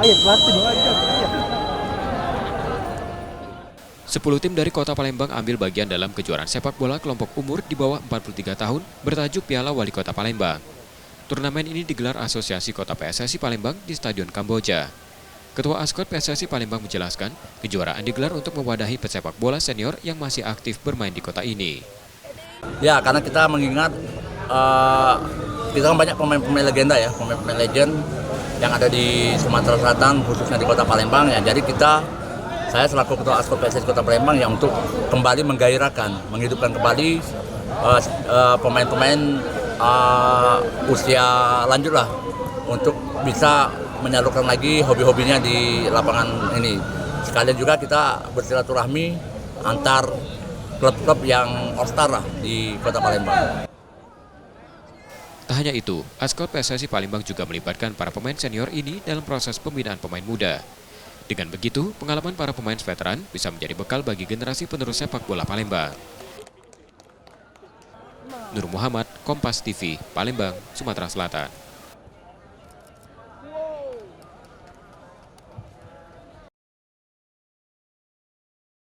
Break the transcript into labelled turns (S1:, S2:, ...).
S1: 10 tim dari Kota Palembang ambil bagian dalam kejuaraan sepak bola kelompok umur di bawah 43 tahun bertajuk Piala Wali Kota Palembang. Turnamen ini digelar Asosiasi Kota PSSI Palembang di Stadion Kamboja. Ketua Askot PSSI Palembang menjelaskan, kejuaraan digelar untuk mewadahi pesepak bola senior yang masih aktif bermain di kota ini.
S2: Ya, karena kita mengingat kita kan banyak pemain-pemain legenda ya, pemain-pemain legend yang ada di Sumatera Selatan, khususnya di Kota Palembang ya. Jadi saya selaku Ketua Askot PSSI Kota Palembang yang untuk kembali menggairahkan, menghidupkan kembali pemain-pemain usia lanjut lah untuk bisa menyalurkan lagi hobi-hobinya di lapangan ini. Sekalian juga kita bersilaturahmi antar klub-klub yang all-star lah di Kota Palembang.
S1: Tak hanya itu, Askot PSSI Palembang juga melibatkan para pemain senior ini dalam proses pembinaan pemain muda. Dengan begitu, pengalaman para pemain veteran bisa menjadi bekal bagi generasi penerus sepak bola Palembang. Nur Muhammad, Kompas TV, Palembang, Sumatera Selatan.